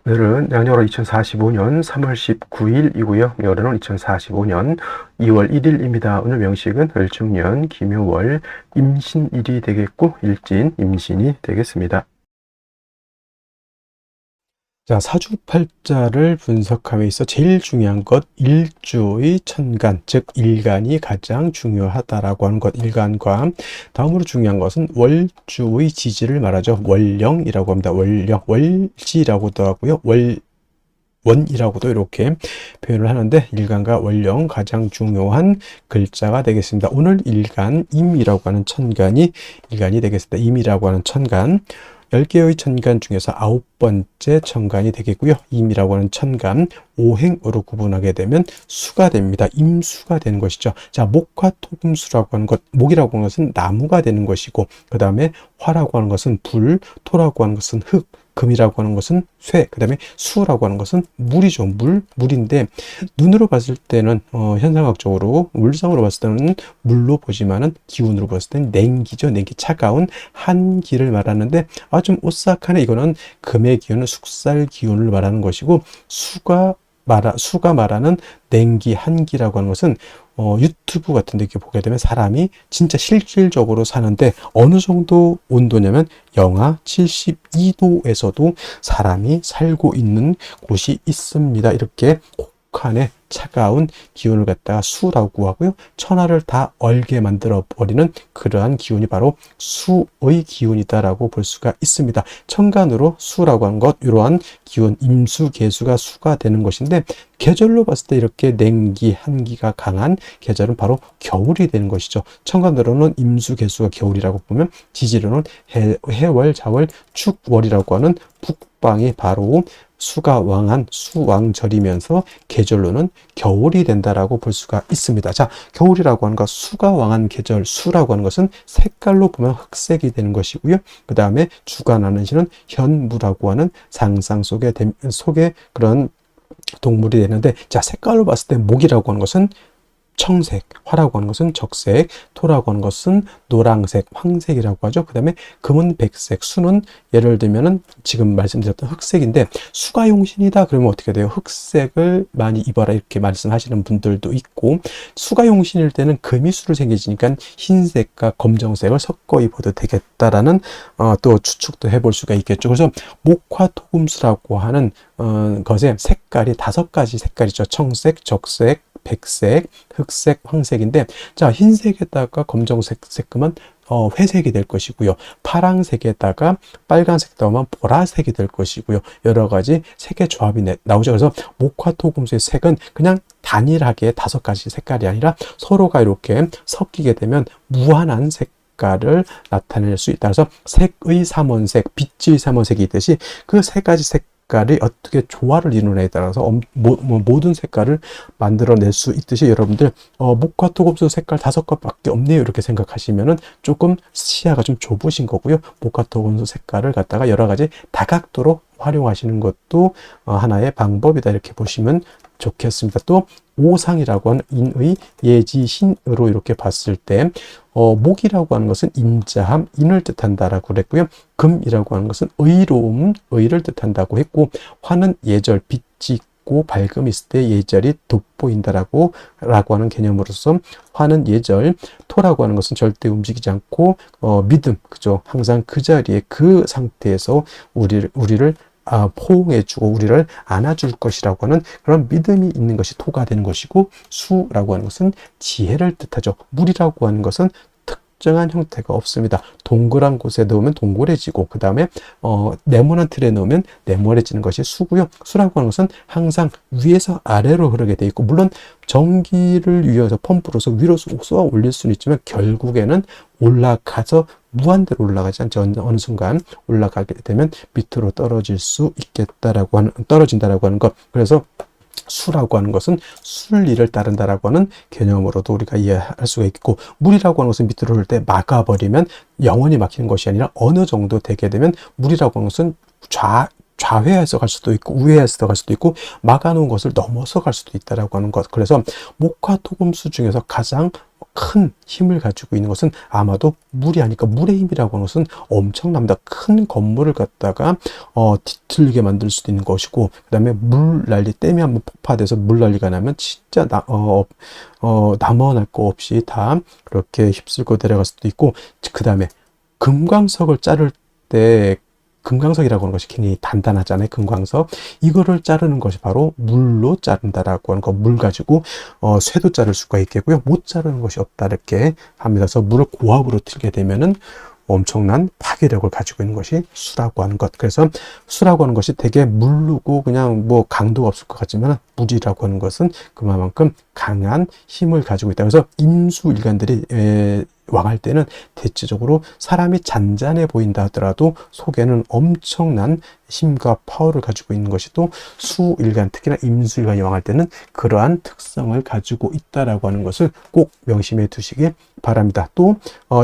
오늘은 양력으로 2045년 3월 19일이고요. 열흘은 2045년 2월 1일입니다. 오늘 명식은 을중년, 김효월, 임신일이 되겠고 일진, 임신이 되겠습니다. 자, 사주팔자를 분석함에 있어 제일 중요한 것 일주의 천간, 즉 일간이 가장 중요하다라고 하는 것, 일간과 다음으로 중요한 것은 월주의 지지를 말하죠. 월령이라고 합니다. 월령, 월지라고도 하고요. 원이라고도 이렇게 표현을 하는데 일간과 월령 가장 중요한 글자가 되겠습니다. 오늘 일간 임이라고 하는 천간이 일간이 되겠습니다. 임이라고 하는 천간 10개의 천간 중에서 9번째 천간이 되겠고요. 임이라고 하는 천간 5행으로 구분하게 되면 수가 됩니다. 임수가 되는 것이죠. 자, 목화 토금수라고 하는 것, 목이라고 하는 것은 나무가 되는 것이고 그 다음에 화라고 하는 것은 불, 토라고 하는 것은 흙, 금이라고 하는 것은 쇠, 그 다음에 수라고 하는 것은 물이죠. 물인데 눈으로 봤을 때는 현상학적으로 물상으로 봤을 때는 물로 보지만은 기운으로 봤을 때는 냉기죠. 냉기, 차가운 한기를 말하는데 좀 오싹하네. 이거는 금의 기운은 숙살 기운을 말하는 것이고 수가 말하는 냉기, 한기라고 하는 것은 유튜브 같은 데 이렇게 보게 되면 사람이 진짜 실질적으로 사는데 어느 정도 온도냐면 영하 72도에서도 사람이 살고 있는 곳이 있습니다. 이렇게 혹한의 차가운 기운을 갖다가 수라고 하고요. 천하를 다 얼게 만들어 버리는 그러한 기운이 바로 수의 기운이다라고 볼 수가 있습니다. 천간으로 수라고 하는 것, 이러한 기운, 임수, 계수가 수가 되는 것인데 계절로 봤을 때 이렇게 냉기, 한기가 강한 계절은 바로 겨울이 되는 것이죠. 천간으로는 임수, 계수가 겨울이라고 보면 지지로는 해월, 자월, 축월이라고 하는 북방이 바로 수가 왕한 수왕절이면서 계절로는 겨울이 된다라고 볼 수가 있습니다. 자, 겨울이라고 하는 것, 수가 왕한 계절, 수라고 하는 것은 색깔로 보면 흑색이 되는 것이고요. 그 다음에 주관하는 시는 현무라고 하는 상상 속에 그런 동물이 되는데, 자, 색깔로 봤을 때 목이라고 하는 것은 청색, 화라고 하는 것은 적색, 토라고 하는 것은 노랑색, 황색이라고 하죠. 그 다음에 금은 백색, 수는 예를 들면은 지금 말씀드렸던 흑색인데 수가 용신이다 그러면 어떻게 돼요? 흑색을 많이 입어라 이렇게 말씀하시는 분들도 있고 수가 용신일 때는 금이 수로 생기니까 흰색과 검정색을 섞어 입어도 되겠다라는 또 추측도 해볼 수가 있겠죠. 그래서 목화토금수라고 하는 것의 색깔이 5가지 색깔이죠. 청색, 적색, 백색, 흑색, 황색인데 자, 흰색에다가 검정색 색금은 회색이 될 것이고요. 파랑색에다가 빨간색 더하면 보라색이 될 것이고요. 여러 가지 색의 조합이 나오죠. 그래서 목화토금수의 색은 그냥 단일하게 5가지 색깔이 아니라 서로가 이렇게 섞이게 되면 무한한 색깔을 나타낼 수 있다. 그래서 색의 삼원색, 빛의 삼원색이 있듯이 그 3가지 색깔이 어떻게 조화를 이루느냐에 따라서 모든 색깔을 만들어낼 수 있듯이 여러분들 목화토금수 색깔 5가지밖에 없네요 이렇게 생각하시면은 조금 시야가 좀 좁으신 거고요. 목화토금수 색깔을 갖다가 여러 가지 다각도로 활용하시는 것도 하나의 방법이다 이렇게 보시면 좋겠습니다. 또 오상이라고 하는 인의 예지신으로 이렇게 봤을 때 목이라고 하는 것은 인자함, 인을 뜻한다라고 그랬고요. 금이라고 하는 것은 의로움, 의를 뜻한다고 했고 화는 예절, 빛이 있고 밝음이 있을 때 예절이 돋보인다라고 하는 개념으로서 화는 예절, 토라고 하는 것은 절대 움직이지 않고 믿음, 그죠? 항상 그 자리에 그 상태에서 우리를 포옹해주고 우리를 안아줄 것이라고 하는 그런 믿음이 있는 것이 토가 되는 것이고 수라고 하는 것은 지혜를 뜻하죠. 물이라고 하는 것은 특정한 형태가 없습니다. 동그란 곳에 넣으면 동그래지고 그 다음에 네모난 틀에 넣으면 네모래지는 것이 수고요. 수라고 하는 것은 항상 위에서 아래로 흐르게 돼 있고 물론 전기를 위해서 펌프로서 위로 쏘아 올릴 수는 있지만 결국에는 올라가서 무한대로 올라가지 않죠. 어느 순간 올라가게 되면 밑으로 떨어진다라고 하는 것. 그래서 수라고 하는 것은 순리를 따른다라고 하는 개념으로도 우리가 이해할 수가 있고 물이라고 하는 것은 밑으로 흐를 때 막아버리면 영원히 막히는 것이 아니라 어느 정도 되게 되면 물이라고 하는 것은 좌회해서 갈 수도 있고 우회해서 갈 수도 있고 막아놓은 것을 넘어서 갈 수도 있다라고 하는 것. 그래서 목화토금수 중에서 가장 큰 힘을 가지고 있는 것은 아마도 물이 아닐까. 물의 힘이라고 하는 것은 엄청납니다. 큰 건물을 갖다가 뒤틀리게 만들 수도 있는 것이고, 그 다음에 물난리, 댐이 한번 폭파돼서 물난리가 나면 진짜 남아날 거 없이 다 그렇게 휩쓸고 내려갈 수도 있고, 그 다음에 금광석을 자를 때, 금광석이라고 하는 것이 굉장히 단단하잖아요. 금광석. 이거를 자르는 것이 바로 물로 자른다라고 하는 거. 물 가지고 쇠도 자를 수가 있겠고요. 못 자르는 것이 없다 이렇게 합니다. 그래서 물을 고압으로 틀게 되면은 엄청난 파괴력을 가지고 있는 것이 수라고 하는 것. 그래서 수라고 하는 것이 되게 물르고 그냥 뭐 강도가 없을 것 같지만, 물이라고 하는 것은 그만큼 강한 힘을 가지고 있다. 그래서 임수일간들이 왕할 때는 대체적으로 사람이 잔잔해 보인다 하더라도 속에는 엄청난 힘과 파워를 가지고 있는 것이 또 수일간, 특히나 임수일간이 왕할 때는 그러한 특성을 가지고 있다라고 하는 것을 꼭 명심해 두시기 바랍니다. 또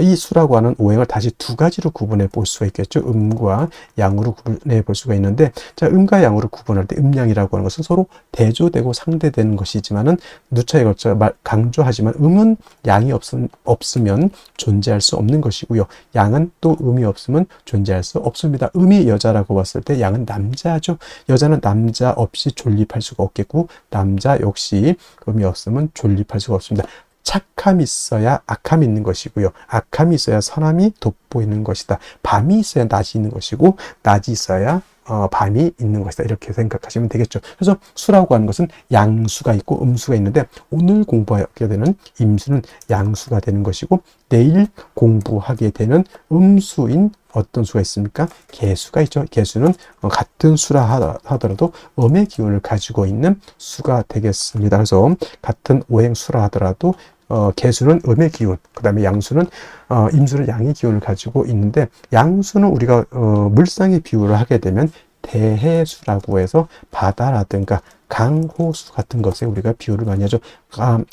이 수라고 하는 오행을 다시 두 가지로 구분해 볼 수가 있겠죠. 음과 양으로 구분해 볼 수가 있는데, 자, 음과 양으로 구분할 때 음양이라고 하는 것은 서로 대조되고 상대되는 것이지만은 누차에 걸쳐 강조하지만, 음은 양이 없으면 존재할 수 없는 것이고요. 양은 또 음이 없으면 존재할 수 없습니다. 음이 여자라고 봤을 때 양은 남자죠. 여자는 남자 없이 존립할 수가 없겠고, 남자 역시 음이 없으면 존립할 수가 없습니다. 착함이 있어야 악함이 있는 것이고요. 악함이 있어야 선함이 돋보이는 것이다. 밤이 있어야 낮이 있는 것이고, 낮이 있어야 밤이 있는 것이다. 이렇게 생각하시면 되겠죠. 그래서 수라고 하는 것은 양수가 있고 음수가 있는데, 오늘 공부하게 되는 임수는 양수가 되는 것이고, 내일 공부하게 되는 음수인 어떤 수가 있습니까? 개수가 있죠. 개수는 같은 수라 하더라도 음의 기운을 가지고 있는 수가 되겠습니다. 그래서 같은 오행수라 하더라도 개수는 음의 기운, 그 다음에 양수는 임수는 양의 기운을 가지고 있는데, 양수는 우리가 물상의 비유를 하게 되면 대해수라고 해서 바다라든가 강호수 같은 것에 우리가 비유를 많이 하죠.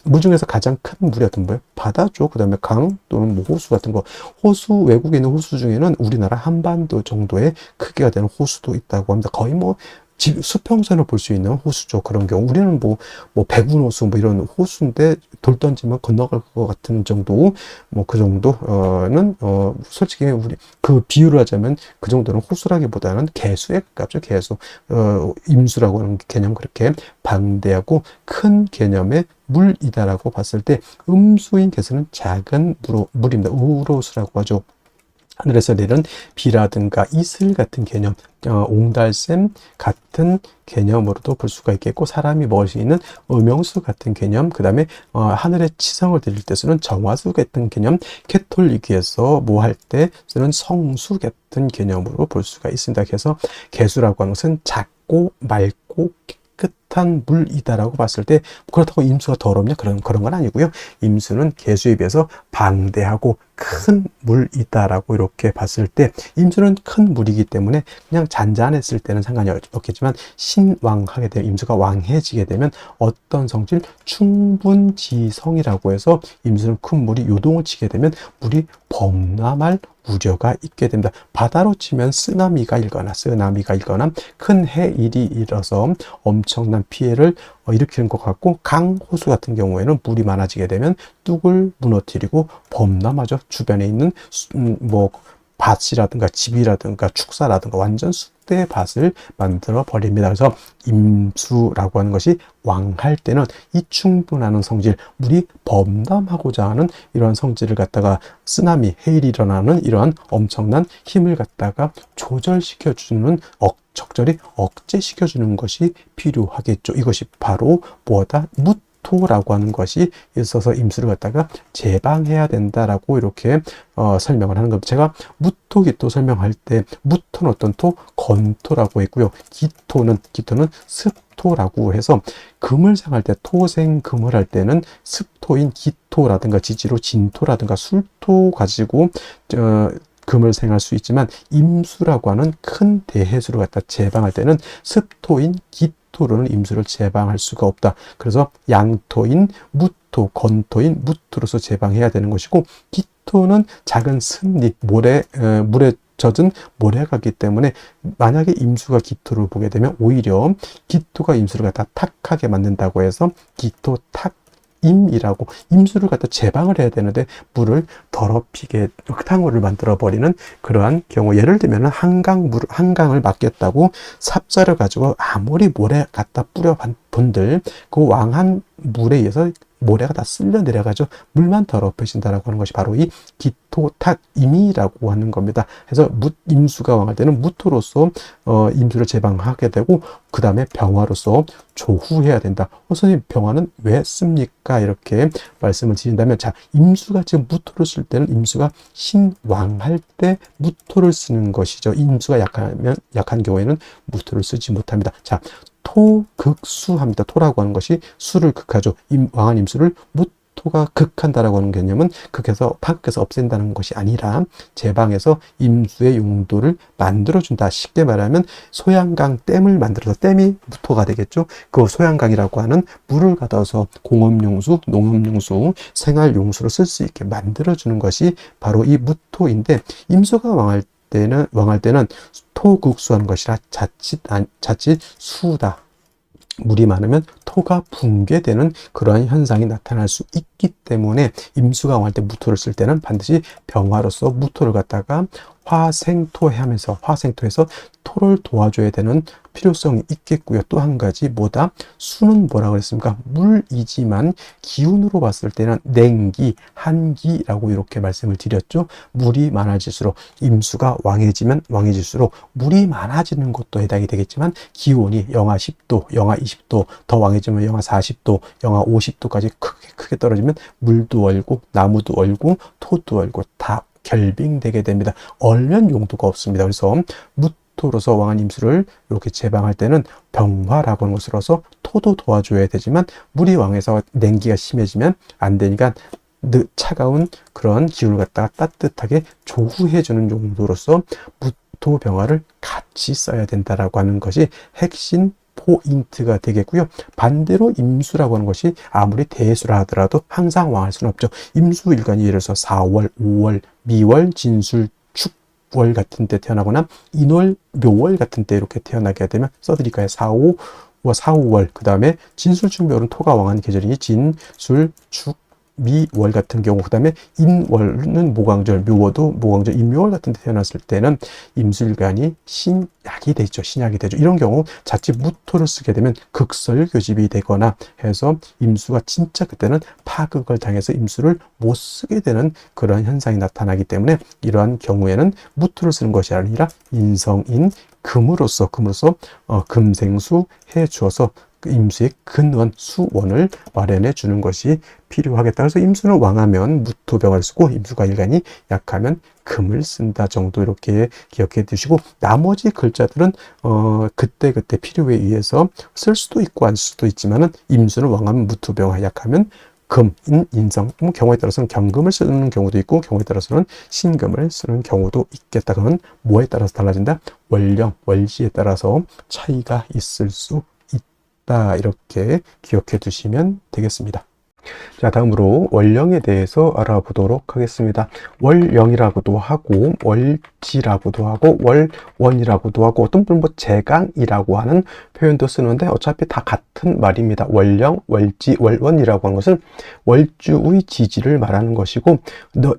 물 중에서 가장 큰 물이 어떤 거예요? 바다죠. 그 다음에 강 또는 뭐 호수 같은 거. 호수, 외국에 있는 호수 중에는 우리나라 한반도 정도의 크기가 되는 호수도 있다고 합니다. 거의 뭐 수평선을 볼 수 있는 호수죠. 그런 경우 우리는 뭐 백운호수 뭐 이런 호수인데 돌 던지면 건너갈 것 같은 정도, 뭐 그 정도는 솔직히 우리 그 비유를 하자면 그 정도는 호수라기보다는 개수에 가깝죠. 개수. 임수라고 하는 개념, 그렇게 방대하고 큰 개념의 물이다라고 봤을 때, 음수인 개수는 작은 물입니다. 우로수라고 하죠. 하늘에서 내리는 비라든가 이슬 같은 개념, 옹달샘 같은 개념으로도 볼 수가 있겠고, 사람이 먹을 수 있는 음용수 같은 개념, 그 다음에 하늘에 치성을 드릴 때 쓰는 정화수 같은 개념, 캐톨릭에서 뭐 할 때 쓰는 성수 같은 개념으로 볼 수가 있습니다. 그래서 개수라고 하는 것은 작고 맑고 깨끗한 물이다라고 봤을 때, 그렇다고 임수가 더럽냐? 그런 건 아니고요. 임수는 개수에 비해서 방대하고 큰 물이다라고 이렇게 봤을 때, 임수는 큰 물이기 때문에 그냥 잔잔했을 때는 상관이 없겠지만, 신왕하게 되면, 임수가 왕해지게 되면 어떤 성질? 충분지성이라고 해서 임수는 큰 물이 요동을 치게 되면 물이 범람할 우려가 있게 됩니다. 바다로 치면 쓰나미가 일거나 큰 해일이 일어서 엄청난 피해를 일으키는 것 같고, 강, 호수 같은 경우에는 물이 많아지게 되면 뚝을 무너뜨리고 범람하죠. 주변에 있는 뭐 밭이라든가 집이라든가 축사라든가 완전 쑥대 밭을 만들어 버립니다. 그래서 임수라고 하는 것이 왕할 때는 이 충분한 성질, 물이 범람하고자 하는 이러한 성질을 갖다가 쓰나미, 해일이 일어나는 이러한 엄청난 힘을 갖다가 조절시켜주는, 적절히 억제시켜주는 것이 필요하겠죠. 이것이 바로 뭐다? 무토라고 하는 것이 있어서 임수를 갖다가 제방해야 된다라고 이렇게 설명을 하는 겁니다. 제가 무토, 기토 설명할 때 무토는 어떤 토? 건토라고 했고요. 기토는 습토라고 해서, 금을 생할 때, 토생 금을 할 때는 습토인 기토라든가 지지로 진토라든가 술토 가지고 금을 생할 수 있지만, 임수라고 하는 큰 대해수를 갖다 제방할 때는 습토인 기토로는 임수를 제방할 수가 없다. 그래서 양토인 무토, 건토인 무토로서 제방해야 되는 것이고, 기토는 작은 스잎, 물에 젖은 모래가기 때문에 만약에 임수가 기토를 보게 되면 오히려 기토가 임수를 갖다 탁하게 만든다고 해서 기토 탁 임이라고 임수를 갖다 제방을 해야 되는데 물을 더럽히게 흙탕물을 만들어 버리는 그러한 경우, 예를 들면 한강을 막겠다고 삽자를 가지고 아무리 모래 갖다 뿌려 본들 그 왕한 물에 의해서 모래가 다 쓸려 내려가죠. 물만 더럽혀진다라고 하는 것이 바로 이 기토탁임이라고 하는 겁니다. 그래서 임수가 왕할 때는 무토로서 임수를 제방하게 되고, 그 다음에 병화로서 조후해야 된다. 선생님, 병화는 왜 씁니까? 이렇게 말씀을 드린다면, 자, 임수가 지금 무토를 쓸 때는 임수가 신왕할 때 무토를 쓰는 것이죠. 임수가 약한 경우에는 무토를 쓰지 못합니다. 자, 토극수합니다. 토라고 하는 것이 수를 극하죠. 왕한 임수를 무토가 극한다라고 하는 개념은 파극해서 없앤다는 것이 아니라 제방해서 임수의 용도를 만들어준다. 쉽게 말하면 소양강 댐을 만들어서, 댐이 무토가 되겠죠. 그 소양강이라고 하는 물을 가둬서 공업용수, 농업용수, 생활용수로 쓸 수 있게 만들어주는 것이 바로 이 무토인데, 임수가 왕할 때는 토극수하는 것이라 자칫 수다. 물이 많으면 토가 붕괴되는 그러한 현상이 나타날 수 있기 때문에 임수가 왕할 때 무토를 쓸 때는 반드시 병화로서 무토를 갖다가 화생토해서 토를 도와줘야 되는 필요성이 있겠고요. 또 한 가지 수는 뭐라고 했습니까? 물이지만 기운으로 봤을 때는 냉기, 한기라고 이렇게 말씀을 드렸죠. 물이 많아질수록, 임수가 왕해질수록 물이 많아지는 것도 해당이 되겠지만, 기온이 영하 10도, 영하 20도, 더 왕해지면 영하 40도, 영하 50도까지 크게 떨어지면 물도 얼고 나무도 얼고 토도 얼고 다 결빙되게 됩니다. 얼면 용도가 없습니다. 그래서 무토로서 왕한 임수를 이렇게 제방할 때는 병화라고 하는 것으로서 토도 도와줘야 되지만, 물이 왕해서 냉기가 심해지면 안 되니까 차가운 그런 기운을 갖다가 따뜻하게 조후해주는 용도로서 무토 병화를 같이 써야 된다라고 하는 것이 핵심 포인트가 되겠고요. 반대로 임수라고 하는 것이 아무리 대수라 하더라도 항상 왕할 수는 없죠. 임수일간이 예를 들어서 4월, 5월, 미월, 진술, 축월 같은 때 태어나거나 인월, 묘월 같은 때 이렇게 태어나게 되면 써드릴까요? 4, 5월, 그 다음에 진술, 축, 묘월은 토가 왕한 계절이니 진술, 축, 미월 같은 경우, 그 다음에 인월은 모광절, 묘월도 모광절, 인묘월 같은 데 태어났을 때는 임수일간이 신약이 되죠. 이런 경우 자칫 무토를 쓰게 되면 극설교집이 되거나 해서 임수가 진짜 그때는 파극을 당해서 임수를 못 쓰게 되는 그런 현상이 나타나기 때문에, 이러한 경우에는 무토를 쓰는 것이 아니라 인성인 금으로서 금생수 해 주어서 임수의 근원, 수원을 마련해 주는 것이 필요하겠다. 그래서 임수는 왕하면 무토병을 쓰고, 임수가 일간이 약하면 금을 쓴다 정도 이렇게 기억해 두시고, 나머지 글자들은 그때 필요에 의해서 쓸 수도 있고 안 쓸 수도 있지만은, 임수는 왕하면 무토병화, 약하면 금, 인성, 경우에 따라서는 경금을 쓰는 경우도 있고, 경우에 따라서는 신금을 쓰는 경우도 있겠다. 그건 뭐에 따라서 달라진다? 월령, 월지에 따라서 차이가 있을 수 있다. 이렇게 기억해 두시면 되겠습니다. 자, 다음으로 월령에 대해서 알아보도록 하겠습니다. 월령이라고도 하고, 월지라고도 하고, 월원이라고도 하고, 어떤 분은 제강이라고 하는 표현도 쓰는데, 어차피 다 같은 말입니다. 월령, 월지, 월원이라고 하는 것은 월주의 지지를 말하는 것이고,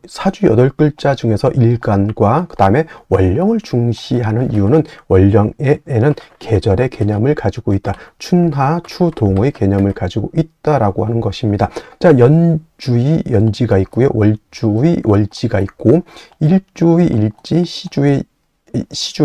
사주 8글자 중에서 일간과 그 다음에 월령을 중시하는 이유는, 월령에는 계절의 개념을 가지고 있다. 춘하, 추동의 개념을 가지고 있다라고 하는 것입니다. 자, 연주의 연지가 있고요. 월주의 월지가 있고, 일주의 일지, 시주의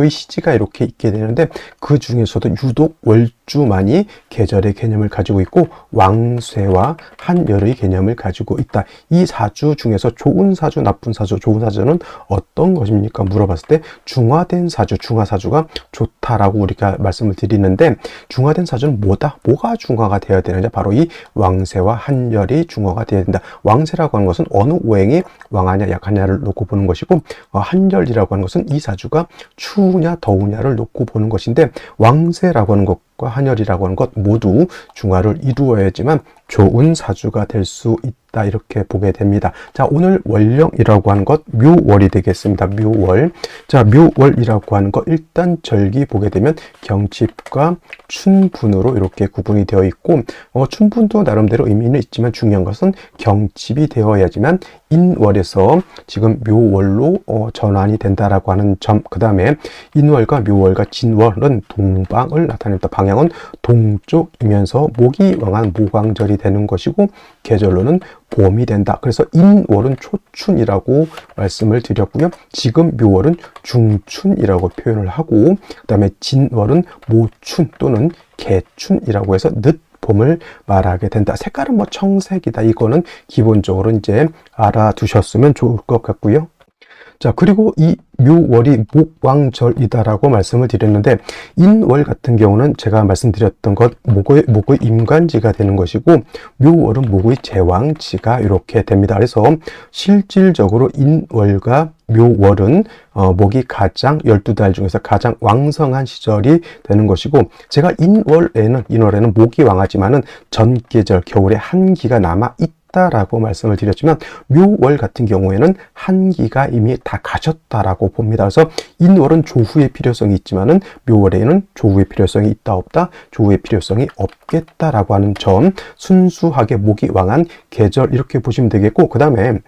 시지가 이렇게 있게 되는데, 그 중에서도 유독 월주만이 계절의 개념을 가지고 있고, 왕쇠와 한열의 개념을 가지고 있다. 이 사주 중에서 좋은 사주, 나쁜 사주, 좋은 사주는 어떤 것입니까? 물어봤을 때 중화된 사주, 중화사주가 좋다라고 우리가 말씀을 드리는데, 중화된 사주는 뭐가 중화가 되어야 되느냐? 바로 이 왕쇠와 한열이 중화가 되어야 된다. 왕쇠라고 하는 것은 어느 오행이 왕하냐 약하냐를 놓고 보는 것이고, 한열이라고 하는 것은 이 사주가 추우냐 더우냐를 놓고 보는 것인데, 왕쇠라고 하는 것과 한열이라고 하는 것 모두 중화를 이루어야지만 좋은 사주가 될 수 있다 이렇게 보게 됩니다. 자, 오늘 월령이라고 하는 것 묘월이 되겠습니다. 묘월. 자, 묘월이라고 하는 것 일단 절기 보게 되면 경칩과 춘분으로 이렇게 구분이 되어 있고 춘분도 나름대로 의미는 있지만 중요한 것은 경칩이 되어야지만 인월에서 지금 묘월로 전환이 된다라고 하는 점. 그 다음에 인월과 묘월과 진월은 동방을 나타냅니다. 방향은 동쪽이면서 목이 왕한 모광절이 되는 것이고 계절로는 봄이 된다. 그래서 인월은 초춘이라고 말씀을 드렸고요. 지금 묘월은 중춘이라고 표현을 하고 그 다음에 진월은 모춘 또는 개춘이라고 해서 늦 봄을 말하게 된다. 색깔은 뭐 청색이다. 이거는 기본적으로 이제 알아두셨으면 좋을 것 같고요. 자, 그리고 이 묘월이 목왕절이다라고 말씀을 드렸는데 인월 같은 경우는 제가 말씀드렸던 것 목의 임관지가 되는 것이고 묘월은 목의 제왕지가 이렇게 됩니다. 그래서 실질적으로 인월과 묘월은 목이 가장 12달 중에서 가장 왕성한 시절이 되는 것이고 제가 인월에는 목이 왕하지만은 전계절 겨울에 한기가 남아 라고 말씀을 드렸지만 묘월 같은 경우에는 한기가 이미 다 가셨다라고 봅니다. 그래서 인월은 조후의 필요성이 있지만은 묘월에는 조후의 필요성이 있다 없다 조후의 필요성이 없겠다라고 하는 점 순수하게 목이 왕한 계절 이렇게 보시면 되겠고 그 다음에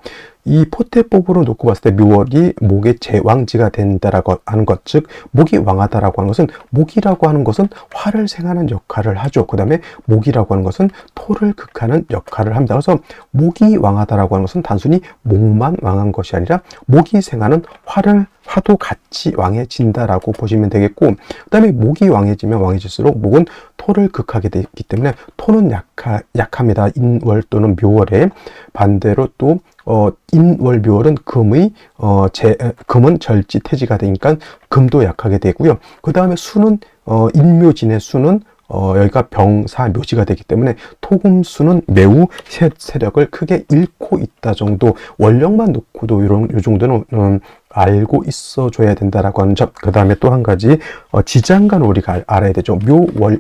이 포태법으로 놓고 봤을 때 묘월이 목의 제왕지가 된다라고 하는 것, 즉 목이 왕하다라고 하는 것은 목이라고 하는 것은 화를 생하는 역할을 하죠. 그 다음에 목이라고 하는 것은 토를 극하는 역할을 합니다. 그래서 목이 왕하다라고 하는 것은 단순히 목만 왕한 것이 아니라 목이 생하는 화도 같이 왕해진다라고 보시면 되겠고 그 다음에 목이 왕해지면 왕해질수록 목은 토를 극하게 되기 때문에 토는 약합니다. 인월 또는 묘월에 반대로 또 인월 묘월은 금은 절지태지가 되니까 금도 약하게 되고요. 그 다음에 수는 인묘진의 수는 여기가 병사 묘지가 되기 때문에 토금수는 매우 세력을 크게 잃고 있다 정도 월령만 놓고도 요 정도는 알고 있어줘야 된다라고 하는 점. 그 다음에 또 한 가지 지장간 우리가 알아야 되죠.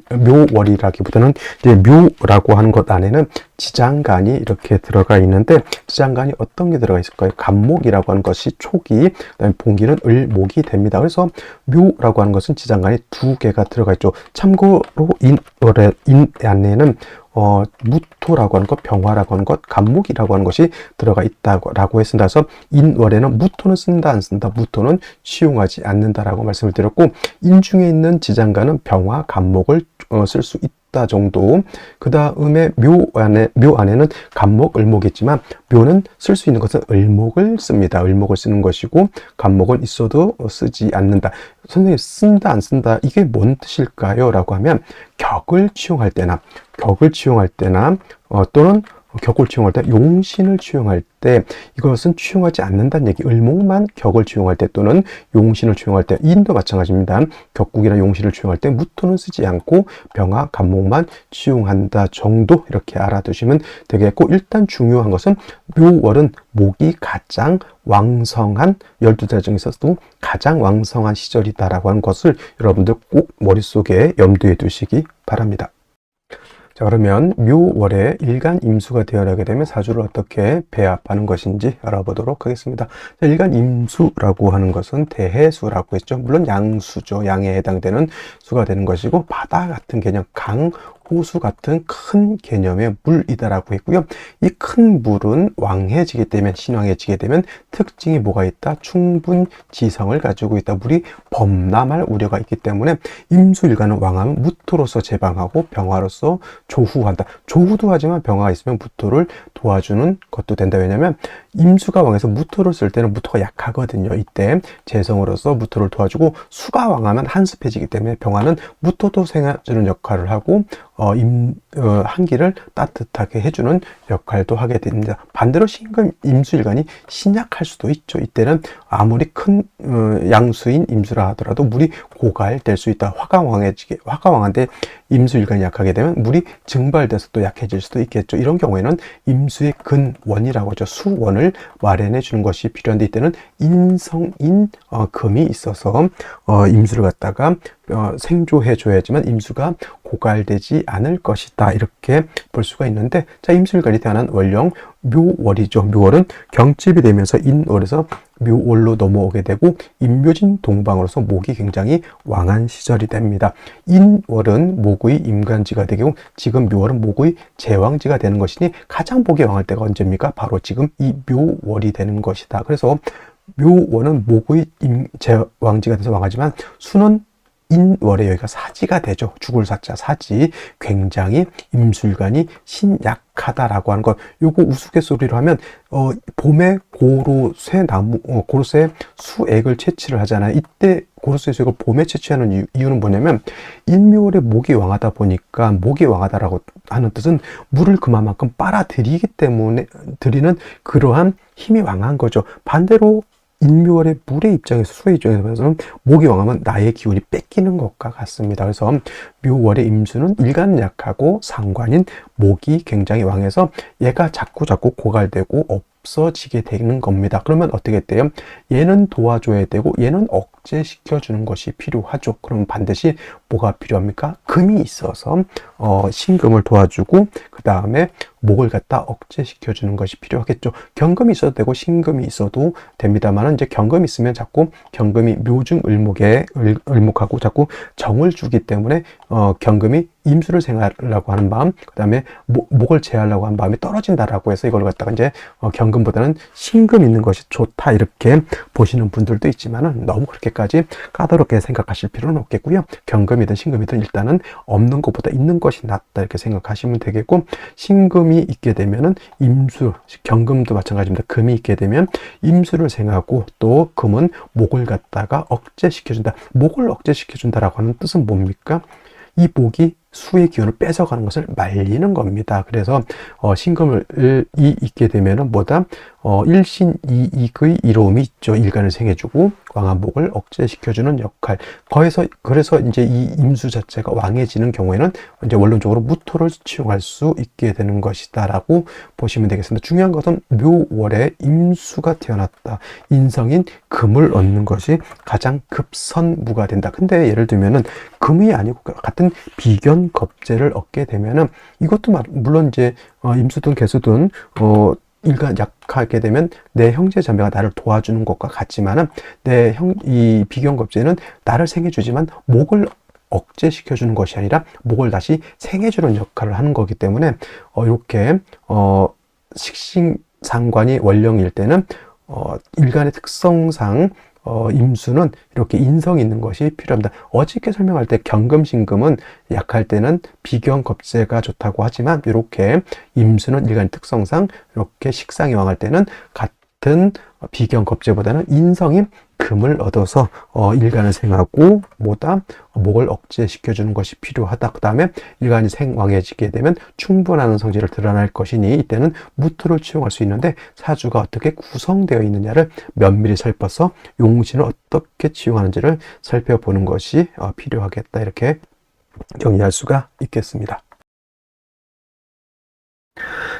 묘월이라기보다는 이제 묘라고 하는 것 안에는 지장간이 이렇게 들어가 있는데 지장간이 어떤 게 들어가 있을까요? 간목이라고 하는 것이 초기, 그다음에 봉기는 을목이 됩니다. 그래서 묘라고 하는 것은 지장간이 두 개가 들어가 있죠. 참고로 인 안에는 무토라고 하는 것, 병화라고 하는 것, 간목이라고 하는 것이 들어가 있다고 했습니다. 그래서 인월에는 무토는 쓴다 안 쓴다, 무토는 취용하지 않는다라고 말씀을 드렸고 인중에 있는 지장간은 병화, 간목을 쓸 수 있다 정도. 그 다음에 묘 안에는 간목, 을목이지만 묘는 쓸 수 있는 것은 을목을 씁니다. 을목을 쓰는 것이고 간목은 있어도 쓰지 않는다. 선생님 쓴다 안 쓴다 이게 뭔 뜻일까요? 라고 하면 격을 취용할 때나 또는 격을 취용할 때 용신을 취용할 때 이것은 취용하지 않는다는 얘기. 을목만 격을 취용할 때 또는 용신을 취용할 때 인도 마찬가지입니다. 격국이나 용신을 취용할 때 무토는 쓰지 않고 병화, 간목만 취용한다 정도 이렇게 알아두시면 되겠고 일단 중요한 것은 묘월은 목이 가장 왕성한 12달 중에서도 가장 왕성한 시절이다라고 하는 것을 여러분들 꼭 머릿속에 염두에 두시기 바랍니다. 자, 그러면 묘월에 일간 임수가 되어나게 되면 사주를 어떻게 배합하는 것인지 알아보도록 하겠습니다. 자, 일간 임수라고 하는 것은 대해수라고 했죠. 물론 양수죠. 양에 해당되는 수가 되는 것이고 바다 같은 개념, 강, 호수 같은 큰 개념의 물이다라고 했고요. 이 큰 물은 왕해지게 되면 신왕해지게 되면 특징이 뭐가 있다? 충분 지성을 가지고 있다. 물이 범람할 우려가 있기 때문에 임수일간은 왕하면 무토로서 제방하고 병화로서 조후한다. 조후도 하지만 병화가 있으면 무토를 도와주는 것도 된다. 왜냐하면 임수가 왕해서 무토를 쓸 때는 무토가 약하거든요. 이때 재성으로서 무토를 도와주고 수가 왕하면 한습해지기 때문에 병화는 무토도 생해주는 역할을 하고 한기를 따뜻하게 해주는 역할도 하게 됩니다. 반대로 신금 임수일간이 신약할 수도 있죠. 이때는 아무리 큰 양수인 임수라 하더라도 물이 고갈될 수 있다. 화가왕한테 임수일간이 약하게 되면 물이 증발돼서 또 약해질 수도 있겠죠. 이런 경우에는 임수의 근원이라고 하죠. 수원을 마련해 주는 것이 필요한데, 이때는 인성인 금이 있어서 임수를 갖다가 생조해 줘야지만 임수가 고갈되지 않을 것이다. 이렇게 볼 수가 있는데, 자, 임수일간이 태어난 월령 묘월이죠. 묘월은 경집이 되면서 인월에서 묘월로 넘어오게 되고 임묘진 동방으로서 목이 굉장히 왕한 시절이 됩니다. 인월은 목의 임간지가 되고 지금 묘월은 목의 제왕지가 되는 것이니 가장 목이 왕할 때가 언제입니까? 바로 지금 이 묘월이 되는 것이다. 그래서 묘월은 목의 제왕지가 돼서 왕하지만 수는 인월에 여기가 사지가 되죠. 죽을 사자 사지. 굉장히 임술관이 신약하다라고 하는 것. 요거 우스갯소리로 하면 봄에 고로쇠 나무 고로쇠 수액을 채취를 하잖아요. 이때 고로쇠 수액을 봄에 채취하는 이유는 뭐냐면 인묘월에 목이 왕하다 보니까, 목이 왕하다라고 하는 뜻은 물을 그만큼 빨아들이기 때문에 드리는 그러한 힘이 왕한 거죠. 반대로 인묘월의 물의 입장에서, 수의 입장에서는 목이 왕하면 나의 기운이 뺏기는 것과 같습니다. 그래서 묘월의 임수는 일간은 약하고 상관인 목이 굉장히 왕해서 얘가 자꾸 고갈되고 없어지게 되는 겁니다. 그러면 어떻게 돼요? 얘는 도와줘야 되고 얘는 억제시켜주는 것이 필요하죠. 그럼 반드시 뭐가 필요합니까? 금이 있어서 신금을 도와주고 그 다음에 목을 갖다 억제시켜주는 것이 필요하겠죠. 경금이 있어도 되고 신금이 있어도 됩니다만, 이제 경금이 있으면 자꾸 경금이 묘중을목에 을목하고 자꾸 정을 주기 때문에 경금이 임수를 생하려고 하는 마음, 그 다음에 목을 제하려고 하는 마음이 떨어진다라고 해서 이걸 갖다가 이제 경금보다는 신금 있는 것이 좋다 이렇게 보시는 분들도 있지만은 너무 그렇게까지 까다롭게 생각하실 필요는 없겠고요. 경금이든 신금이든 일단은 없는 것보다 있는 것이 낫다 이렇게 생각하시면 되겠고, 신금이 있게 되면은 임수, 경금도 마찬가지입니다. 금이 있게 되면 임수를 생하고 또 금은 목을 갖다가 억제시켜준다. 목을 억제시켜준다라고 하는 뜻은 뭡니까? 이 목이 수의 기운을 뺏어가는 것을 말리는 겁니다. 그래서 신금을 있게 되면은 뭐다? 일신이익의 이로움이 있죠. 일간을 생해주고 왕한 목을 억제시켜주는 역할. 그래서 이제 이 임수 자체가 왕해지는 경우에는 이제 원론적으로 무토를 치용할 수 있게 되는 것이다라고 보시면 되겠습니다. 중요한 것은 묘월에 임수가 태어났다. 인성인 금을 얻는 것이 가장 급선무가 된다. 근데 예를 들면은 금이 아니고 같은 비견 겁재를 얻게 되면은 이것도 물론 이제 임수든 개수든 일간 약하게 되면 내 형제 자매가 나를 도와주는 것과 같지만은 이 비견겁제는 나를 생해주지만 목을 억제시켜주는 것이 아니라 목을 다시 생해주는 역할을 하는 거기 때문에 이렇게 식신상관이 월령일 때는 일간의 특성상 임수는 이렇게 인성 있는 것이 필요합니다. 어저께 설명할 때 경금신금은 약할 때는 비견겁제가 좋다고 하지만 이렇게 임수는 일간의 특성상 이렇게 식상이 왕할 때는 같은 비견겁제보다는 인성인 금을 얻어서 일간을 생하고 목을 억제시켜주는 것이 필요하다. 그 다음에 일간이 생왕해지게 되면 충분한 성질을 드러날 것이니 이때는 무토를 치용할 수 있는데 사주가 어떻게 구성되어 있느냐를 면밀히 살펴서 용신을 어떻게 치용하는지를 살펴보는 것이 필요하겠다. 이렇게 정리할 수가 있겠습니다.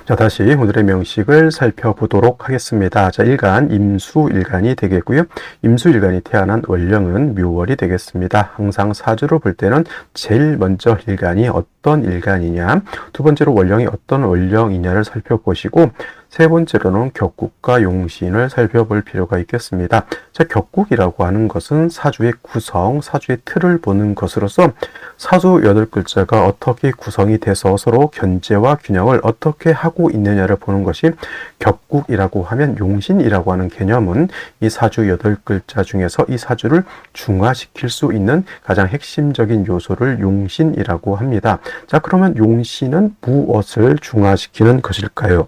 자, 다시 오늘의 명식을 살펴보도록 하겠습니다. 자, 일간, 임수일간이 되겠고요. 임수일간이 태어난 월령은 묘월이 되겠습니다. 항상 사주로 볼 때는 제일 먼저 일간이 어떤 일간이냐, 두 번째로 월령이 어떤 월령이냐를 살펴보시고, 세 번째로는 격국과 용신을 살펴볼 필요가 있겠습니다. 자, 격국이라고 하는 것은 사주의 구성, 사주의 틀을 보는 것으로서 사주 8글자가 어떻게 구성이 돼서 서로 견제와 균형을 어떻게 하고 있느냐를 보는 것이 격국이라고 하면, 용신이라고 하는 개념은 이 사주 8글자 중에서 이 사주를 중화시킬 수 있는 가장 핵심적인 요소를 용신이라고 합니다. 자, 그러면 용신은 무엇을 중화시키는 것일까요?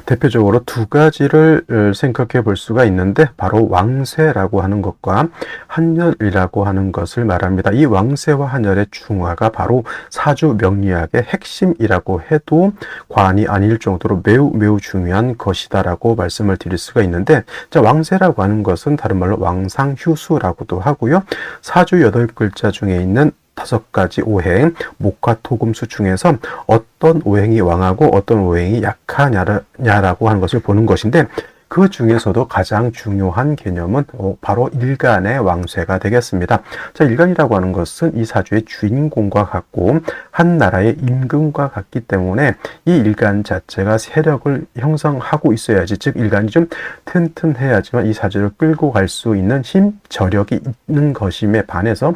대표적으로 두 가지를 생각해 볼 수가 있는데 바로 왕세라고 하는 것과 한열이라고 하는 것을 말합니다. 이 왕세와 한열의 중화가 바로 사주 명리학의 핵심이라고 해도 과언이 아닐 정도로 매우 중요한 것이다라고 말씀을 드릴 수가 있는데, 자, 왕세라고 하는 것은 다른 말로 왕상휴수라고도 하고요. 사주 8글자 중에 있는 5가지 오행, 목화, 토, 금, 수 중에서 어떤 오행이 왕하고 어떤 오행이 약하냐라고 하는 것을 보는 것인데, 그 중에서도 가장 중요한 개념은 바로 일간의 왕쇠가 되겠습니다. 자, 일간이라고 하는 것은 이 사주의 주인공과 같고 한 나라의 임금과 같기 때문에 이 일간 자체가 세력을 형성하고 있어야지, 즉 일간이 좀 튼튼해야지만 이 사주를 끌고 갈 수 있는 힘, 저력이 있는 것임에 반해서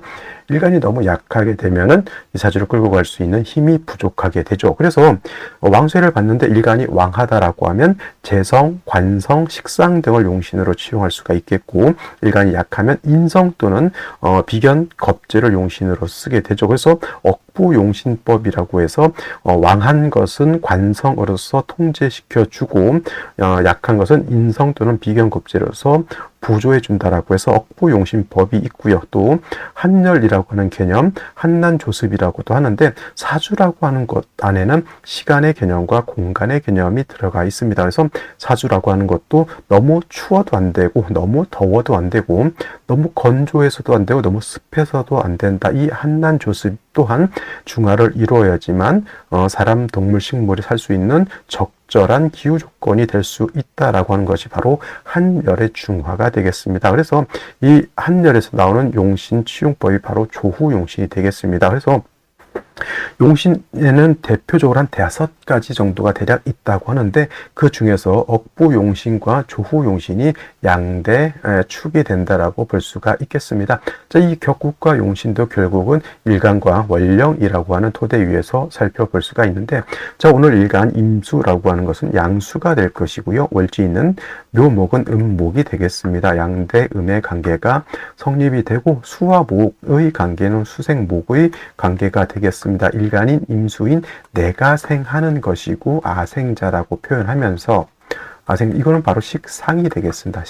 일간이 너무 약하게 되면은 이 사주를 끌고 갈 수 있는 힘이 부족하게 되죠. 그래서 왕쇠를 봤는데 일간이 왕하다라고 하면 재성, 관성, 식상 등을 용신으로 치용할 수가 있겠고, 일간이 약하면 인성 또는 비견, 겁재를 용신으로 쓰게 되죠. 그래서 억부용신법이라고 해서 왕한 것은 관성으로서 통제시켜주고 약한 것은 인성 또는 비견, 겁재로서 부조해 준다라고 해서 억부용신법이 있고요. 또 한열이라고 하는 개념, 한난조습이라고도 하는데, 사주라고 하는 것 안에는 시간의 개념과 공간의 개념이 들어가 있습니다. 그래서 사주라고 하는 것도 너무 추워도 안 되고 너무 더워도 안 되고 너무 건조해서도 안 되고 너무 습해서도 안 된다. 이 한난조습 또한 중화를 이루어야지만 사람, 동물, 식물이 살 수 있는 적절한 기후 조건이 될 수 있다라고 하는 것이 바로 한열의 중화가 되겠습니다. 그래서 이 한열에서 나오는 용신 치용법이 바로 조후용신이 되겠습니다. 그래서 용신에는 대표적으로 한 5가지 정도가 대략 있다고 하는데, 그 중에서 억부용신과 조후용신이 양대 축이 된다라고 볼 수가 있겠습니다. 자, 이 격국과 용신도 결국은 일간과 월령이라고 하는 토대 위에서 살펴볼 수가 있는데, 자, 오늘 일간 임수라고 하는 것은 양수가 될 것이고요. 월지는 묘목은 음목이 되겠습니다. 양대 음의 관계가 성립이 되고 수와 목의 관계는 수생목의 관계가 되겠습니다. 일간인 임수인 내가 생하는 것이고 아생자라고 표현하면서 이거는 바로 식상이 되겠습니다.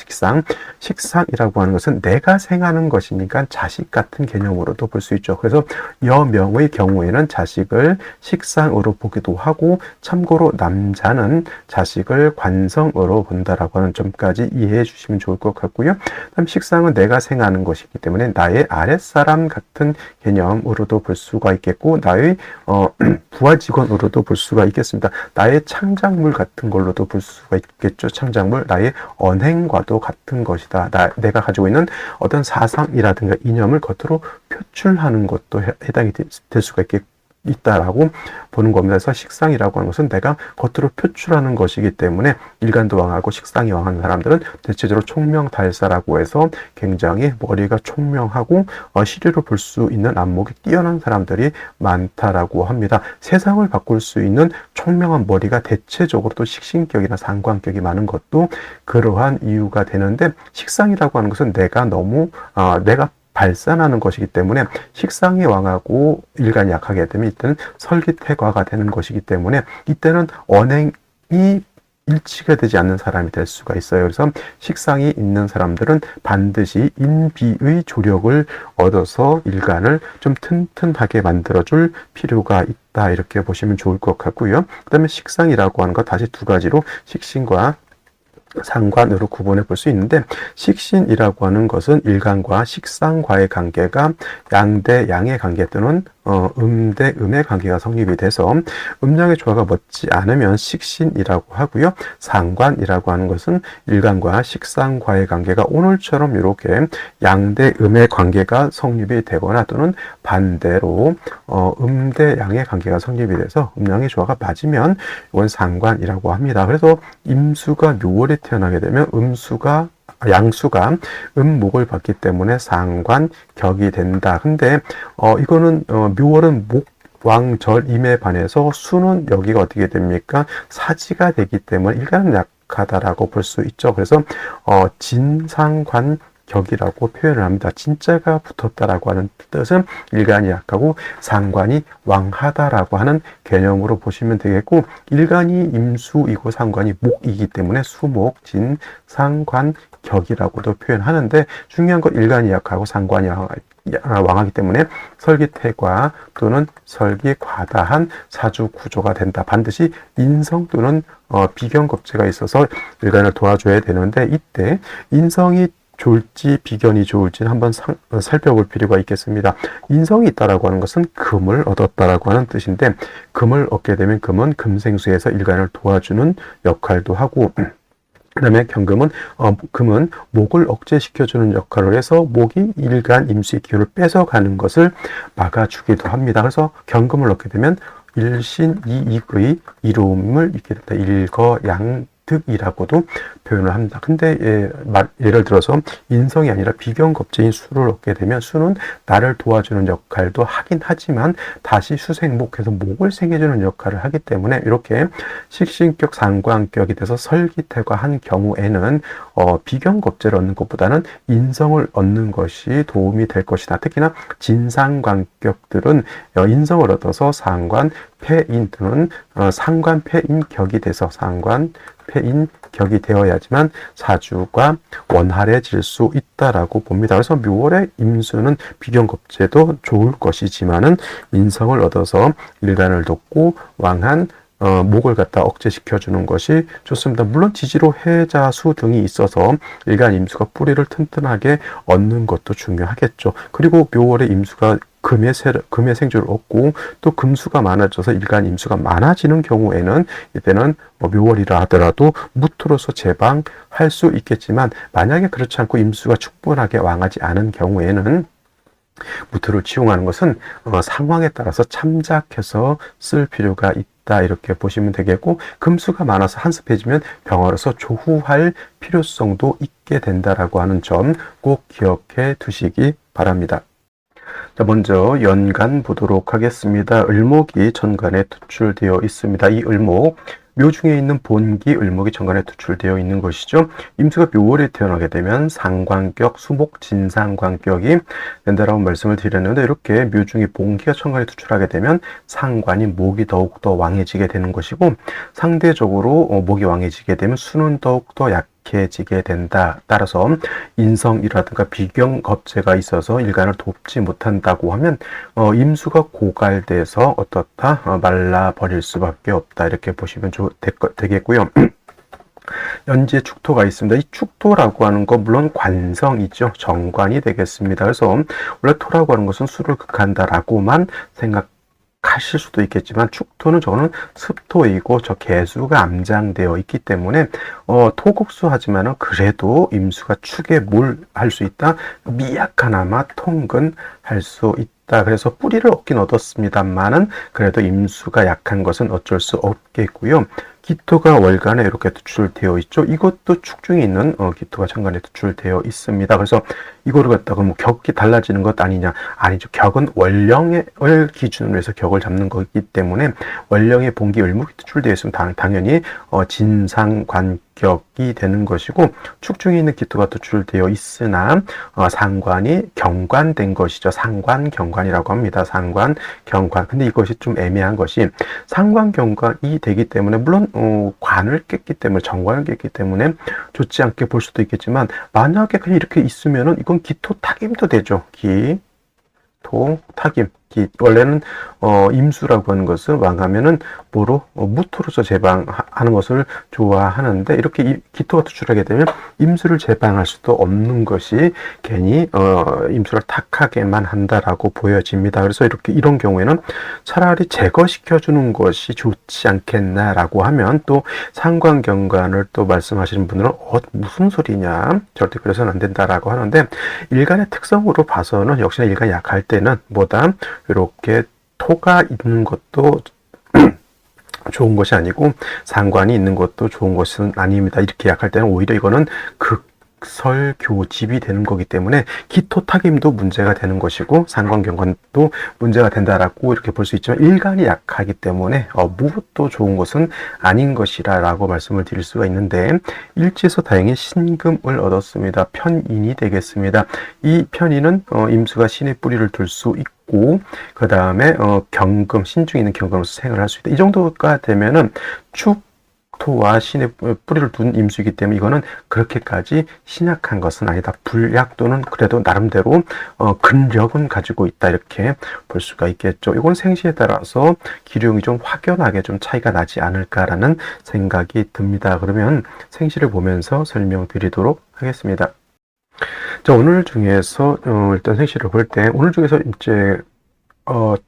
식상이라고 하는 것은 내가 생하는 것이니까 자식 같은 개념으로도 볼 수 있죠. 그래서 여명의 경우에는 자식을 식상으로 보기도 하고, 참고로 남자는 자식을 관성으로 본다라고 하는 점까지 이해해 주시면 좋을 것 같고요. 그다음 식상은 내가 생하는 것이기 때문에 나의 아랫사람 같은 개념으로도 볼 수가 있겠고, 나의 부하 직원으로도 볼 수가 있겠습니다. 나의 창작물 같은 걸로도 볼 수가 있겠죠. 창작물, 나의 언행과도 같은 것이다. 내가 가지고 있는 어떤 사상이라든가 이념을 겉으로 표출하는 것도 해당이 될 수가 있다라고 보는 겁니다. 그래서 식상이라고 하는 것은 내가 겉으로 표출하는 것이기 때문에 일간도 왕하고 식상이 왕한 사람들은 대체적으로 총명달사라고 해서 굉장히 머리가 총명하고 시류로 볼 수 있는 안목이 뛰어난 사람들이 많다라고 합니다. 세상을 바꿀 수 있는 총명한 머리가 대체적으로 또 식신격이나 상관격이 많은 것도 그러한 이유가 되는데, 식상이라고 하는 것은 내가 발산하는 것이기 때문에 식상이 왕하고 일간이 약하게 되면 이때는 설기태과가 되는 것이기 때문에 이때는 언행이 일치가 되지 않는 사람이 될 수가 있어요. 그래서 식상이 있는 사람들은 반드시 인비의 조력을 얻어서 일간을 좀 튼튼하게 만들어줄 필요가 있다, 이렇게 보시면 좋을 것 같고요. 그 다음에 식상이라고 하는 것 다시 2가지로 식신과 상관으로 구분해 볼 수 있는데, 식신이라고 하는 것은 일간과 식상과의 관계가 양대 양의 관계 또는 음대 음의 관계가 성립이 돼서 음양의 조화가 맞지 않으면 식신이라고 하고요. 상관이라고 하는 것은 일간과 식상과의 관계가 오늘처럼 이렇게 양대 음의 관계가 성립이 되거나 또는 반대로 음대 양의 관계가 성립이 돼서 음양의 조화가 맞으면 이건 상관이라고 합니다. 그래서 임수가 묘월에 태어나게 되면 양수가 음목을 받기 때문에 상관격이 된다. 근데 이거는 묘월은 목왕절임에 반해서 수는 여기가 어떻게 됩니까? 사지가 되기 때문에 일간은 약하다라고 볼 수 있죠. 그래서 진상관 격이라고 표현을 합니다. 진짜가 붙었다라고 하는 뜻은 일간이 약하고 상관이 왕하다라고 하는 개념으로 보시면 되겠고, 일간이 임수이고 상관이 목이기 때문에 수목, 진, 상관, 격이라고도 표현하는데, 중요한 건 일간이 약하고 상관이 왕하기 때문에 설기태과 또는 설기과다한 사주 구조가 된다. 반드시 인성 또는 비견겁제가 있어서 일간을 도와줘야 되는데, 이때 인성이 좋을지 비견이 좋을지는 한번 살펴볼 필요가 있겠습니다. 인성이 있다라고 하는 것은 금을 얻었다라고 하는 뜻인데, 금을 얻게 되면 금은 금생수에서 일간을 도와주는 역할도 하고, 그 다음에 경금은 금은 목을 억제시켜주는 역할을 해서 목이 일간 임수의 기운을 뺏어가는 것을 막아주기도 합니다. 그래서 경금을 얻게 되면 일신이익의 이로움을 잊게 된다. 일거양득이라고도 표현을 합니다. 근데 예를 들어서 인성이 아니라 비견겁제인 수를 얻게 되면 수는 나를 도와주는 역할도 하긴 하지만 다시 수생목해서 목을 생해주는 역할을 하기 때문에 이렇게 식신격 상관격이 돼서 설기태과한 경우에는 비견겁제를 얻는 것보다는 인성을 얻는 것이 도움이 될 것이다. 특히나 진상관격들은 인성을 얻어서 상관, 폐인 또는 상관, 폐인 격이 돼서 상관, 폐인 격이 되어야지만 사주가 원활해질 수 있다라고 봅니다. 그래서 묘월의 임수는 비견겁제도 좋을 것이지만은 인성을 얻어서 일간을 돕고 왕한 목을 갖다 억제시켜주는 것이 좋습니다. 물론 지지로 해자수 등이 있어서 일간 임수가 뿌리를 튼튼하게 얻는 것도 중요하겠죠. 그리고 묘월의 임수가 금의 생주를 얻고 또 금수가 많아져서 일간 임수가 많아지는 경우에는 이때는 묘월이라 하더라도 무토로서 제방할 수 있겠지만, 만약에 그렇지 않고 임수가 충분하게 왕하지 않은 경우에는 무토를 치용하는 것은 상황에 따라서 참작해서 쓸 필요가 있다, 이렇게 보시면 되겠고, 금수가 많아서 한습해지면 병화로서 조후할 필요성도 있게 된다라고 하는 점 꼭 기억해 두시기 바랍니다. 자, 먼저 연간 보도록 하겠습니다. 을목이 천간에 투출되어 있습니다. 이 을목, 묘 중에 있는 본기 을목이 천간에 투출되어 있는 것이죠. 임수가 묘월에 태어나게 되면 상관격, 수목, 진상관격이 된다라고 말씀을 드렸는데, 이렇게 묘 중에 본기가 천간에 투출하게 되면 상관인 목이 더욱더 왕해지게 되는 것이고, 상대적으로 목이 왕해지게 되면 수는 더욱더 약해지게 된다. 따라서 인성이라든가 비견겁제가 있어서 일간을 돕지 못한다고 하면 임수가 고갈돼서 어떻다? 말라버릴 수밖에 없다, 이렇게 보시면 되겠고요. 연지에 축토가 있습니다. 이 축토라고 하는 건 물론 관성이죠. 정관이 되겠습니다. 그래서 원래 토라고 하는 것은 수를 극한다라고만 하실 수도 있겠지만, 축토는 저는 습토이고 저 개수가 암장되어 있기 때문에 토국수 하지만은 그래도 임수가 축에 뭘 할 수 있다? 미약하나마 통근할 수 있다. 그래서 뿌리를 얻긴 얻었습니다만은 그래도 임수가 약한 것은 어쩔 수 없겠고요. 기토가 월간에 이렇게 투출되어 있죠. 이것도 축중에 있는 기토가 천간에 투출되어 있습니다. 그래서 이거를 갖다가 뭐 격이 달라지는 것 아니냐? 아니죠. 격은 월령을 기준으로 해서 격을 잡는 거기 때문에 월령의 본기 을목이 투출되어 있으면 당연히 진상관격이 되는 것이고, 축중에 있는 기토가 투출되어 있으나 상관이 경관된 것이죠. 상관 경관이라고 합니다. 상관 경관. 근데 이것이 좀 애매한 것이, 상관 경관이 되기 때문에 물론 관을 깼기 때문에, 정관을 깼기 때문에 좋지 않게 볼 수도 있겠지만, 만약에 그냥 이렇게 있으면은 이건 기토 타김도 되죠. 기토 타김. 원래는 임수라고 하는 것은 왕하면은 뭐로 무토로서 제방하는 것을 좋아하는데, 이렇게 기토가 투출하게 되면 임수를 제방할 수도 없는 것이 괜히 임수를 탁하게만 한다라고 보여집니다. 그래서 이런 경우에는 차라리 제거시켜 주는 것이 좋지 않겠나라고 하면, 또 상관경관을 또 말씀하시는 분들은 무슨 소리냐, 절대 그래서는 안 된다라고 하는데, 일간의 특성으로 봐서는 역시나 일간이 약할 때는 뭐다? 이렇게 토가 있는 것도 좋은 것이 아니고 상관이 있는 것도 좋은 것은 아닙니다. 이렇게 약할 때는 오히려 이거는 교집이 되는 거기 때문에 기토탁임도 문제가 되는 것이고 상관경관도 문제가 된다라고 이렇게 볼 수 있지만 일간이 약하기 때문에 무엇도 좋은 것은 아닌 것이라고 말씀을 드릴 수가 있는데 일지에서 다행히 신금을 얻었습니다. 편인이 되겠습니다. 이 편인은 임수가 신의 뿌리를 둘 수 있고 그 다음에 경금, 신중에 있는 경금으로서 생을 할 수 있다. 이 정도가 되면은 토와 신의 뿌리를 둔 임수이기 때문에 이거는 그렇게까지 신약한 것은 아니다. 불약 또는 그래도 나름대로 근력은 가지고 있다. 이렇게 볼 수가 있겠죠. 이건 생시에 따라서 기룡이 좀 확연하게 좀 차이가 나지 않을까라는 생각이 듭니다. 그러면 생시를 보면서 설명드리도록 하겠습니다. 자, 오늘 중에서 일단 생시를 볼 때 오늘 중에서 이제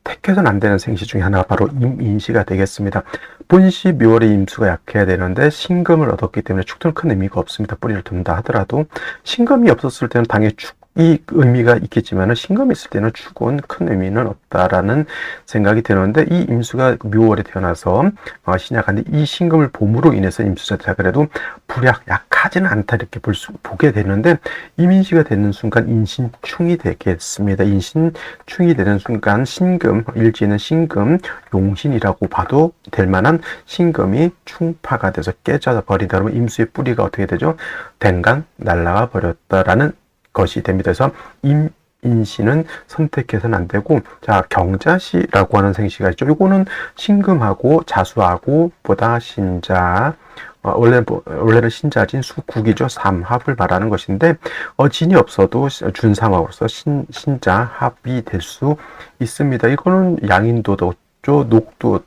택해서는 안 되는 생시 중에 하나가 바로 임인시가 되겠습니다. 본시 묘월의 임수가 약해야 되는데 신금을 얻었기 때문에 축토는 큰 의미가 없습니다. 뿌리를 둔다 하더라도 신금이 없었을 때는 당연히 축이 의미가 있겠지만 신금이 있을 때는 축은 큰 의미는 없다라는 생각이 드는데 이 임수가 묘월에 태어나서 신약한데 이 신금을 봄으로 인해서 임수자다 그래도 불약 약하지는 않다 이렇게 보게 되는데 임인시가 되는 순간 인신충이 되겠습니다. 인신충이 되는 순간 신금, 일지에는 신금, 용신이라고 봐도 될 만한 신금이 충파가 돼서 깨져 버리다 그러면 임수의 뿌리가 어떻게 되죠? 댕강 날아가 버렸다라는 것이 됩니다. 그래서 임인시는 선택해서는 안 되고, 자, 경자시라고 하는 생시가 있죠. 이거는 신금하고 자수하고 보다 신자, 원래는 신자진 수국이죠. 삼합을 말하는 것인데, 진이 없어도 준삼합으로서 신자 합이 될 수 있습니다. 이거는 양인도도 녹도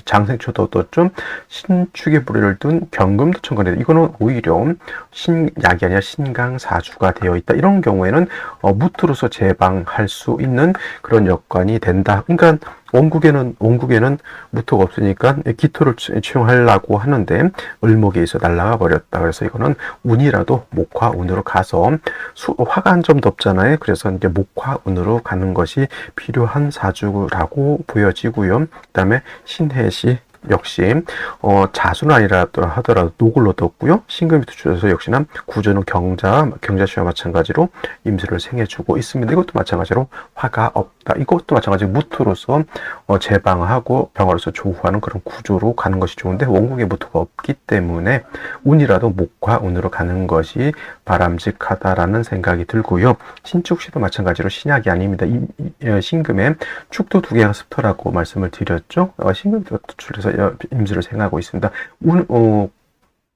장생초도 좀 신축의 뿌리를 둔 경금도 천간에 이거는 오히려 신약이 아니라 신강사주가 되어 있다. 이런 경우에는 무토로서 제방할 수 있는 그런 여건이 된다. 그러니까 원국에는 무토가 없으니까 기토를 채용하려고 하는데 을목에 있어 날아가 버렸다. 그래서 이거는 운이라도 목화운으로 가서 화가 한 점도 없잖아요. 그래서 이제 목화운으로 가는 것이 필요한 사주라고 보여지고요. 그다음에 신해시 역시 자수는 아니라 하더라도 녹을 얻었고요. 신금이 투출해서 역시나 구조는 경자시와 마찬가지로 임수를 생해주고 있습니다. 이것도 마찬가지로 화가 없다. 이것도 마찬가지로 무토로서 제방하고 병화로서 조후하는 그런 구조로 가는 것이 좋은데 원국에 무토가 없기 때문에 운이라도 목화운으로 가는 것이 바람직하다라는 생각이 들고요. 신축시도 마찬가지로 신약이 아닙니다. 신금에 축도 두 개가 습토라고 말씀을 드렸죠. 신금이 투출해서 임수를 생하고 있습니다.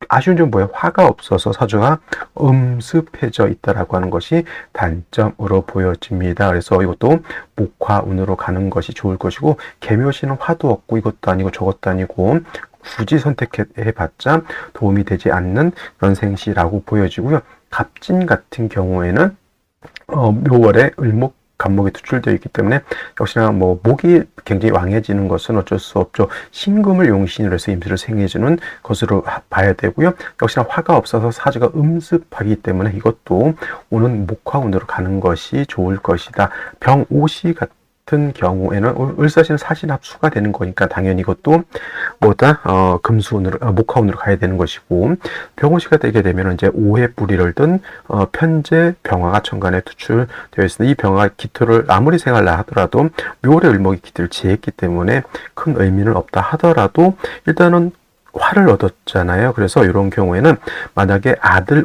아쉬운 점은 뭐예요? 화가 없어서 사주가 음습해져 있다라고 하는 것이 단점으로 보여집니다. 그래서 이것도 목화운으로 가는 것이 좋을 것이고 계묘시는 화도 없고 이것도 아니고 저것도 아니고 굳이 선택해봤자 도움이 되지 않는 그런 생시라고 보여지고요. 갑진 같은 경우에는 묘월에 을목 간목이 투출되어 있기 때문에 역시나 목이 굉장히 왕해지는 것은 어쩔 수 없죠. 신금을 용신으로 해서 임수를 생해주는 것으로 봐야 되고요. 역시나 화가 없어서 사주가 음습하기 때문에 이것도 오는 목화운으로 가는 것이 좋을 것이다. 병오시 같은 경우에는 을사시는 사신합수가 되는 거니까 당연히 이것도 금수운으로 목화운으로 가야 되는 것이고 병오시가 되게 되면 이제 오해 뿌리를 든 편제 병화가 천간에 투출되어 있습니다. 이 병화가 기토를 아무리 생활라 하더라도 묘월의 을목이 기토를 지했기 때문에 큰 의미는 없다 하더라도 일단은 화를 얻었잖아요. 그래서 이런 경우에는 만약에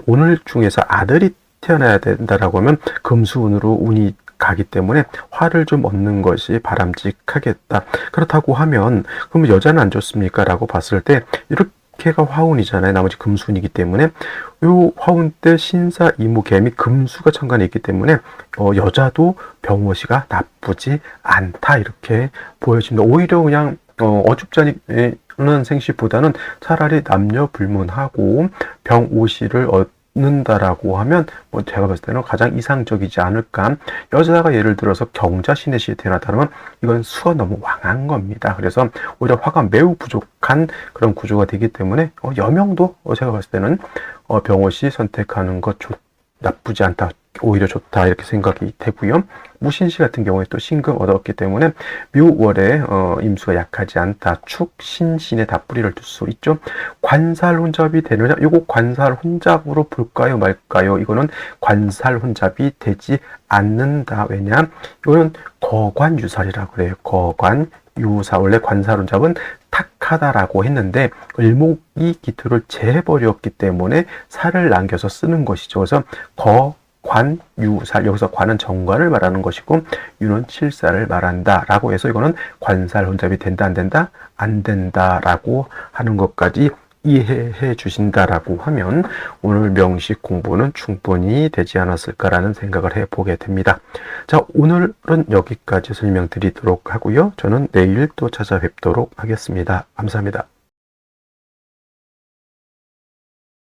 오늘 중에서 아들이 태어나야 된다라고 하면 금수운으로 운이 가기 때문에 화를 좀 얻는 것이 바람직하겠다. 그렇다고 하면 그럼 여자는 안 좋습니까? 라고 봤을 때 이렇게가 화운이잖아요. 나머지 금수운이기 때문에 요 화운 때 신사 이무 개미 금수가 천간에 있기 때문에 여자도 병오시가 나쁘지 않다 이렇게 보여집니다. 오히려 그냥 어줍잖이는 생시보다는 차라리 남녀 불문하고 병오시를 얻는다라고 하면 제가 봤을 때는 가장 이상적이지 않을까. 여자가 예를 들어서 경자신의 시에 태어났다면 이건 수가 너무 왕한 겁니다. 그래서 오히려 화가 매우 부족한 그런 구조가 되기 때문에 여명도 제가 봤을 때는 병오시 선택하는 것 나쁘지 않다. 오히려 좋다 이렇게 생각이 되고요. 무신시 같은 경우에 또 신금 얻었기 때문에 묘월에 임수가 약하지 않다. 축, 신, 신에 다 뿌리를 둘 수 있죠. 관살 혼잡이 되느냐? 요거 관살 혼잡으로 볼까요 말까요? 이거는 관살 혼잡이 되지 않는다. 왜냐? 이거는 거관유살이라고 그래요. 거관유살. 원래 관살 혼잡은 탁하다라고 했는데 을목이 기토를 재해버렸기 때문에 살을 남겨서 쓰는 것이죠. 그래서 관유살, 여기서 관은 정관을 말하는 것이고 유는 칠살을 말한다 라고 해서 이거는 관살 혼잡이 된다 안 된다? 안 된다 라고 하는 것까지 이해해 주신다라고 하면 오늘 명식 공부는 충분히 되지 않았을까라는 생각을 해보게 됩니다. 자, 오늘은 여기까지 설명드리도록 하고요. 저는 내일 또 찾아뵙도록 하겠습니다. 감사합니다.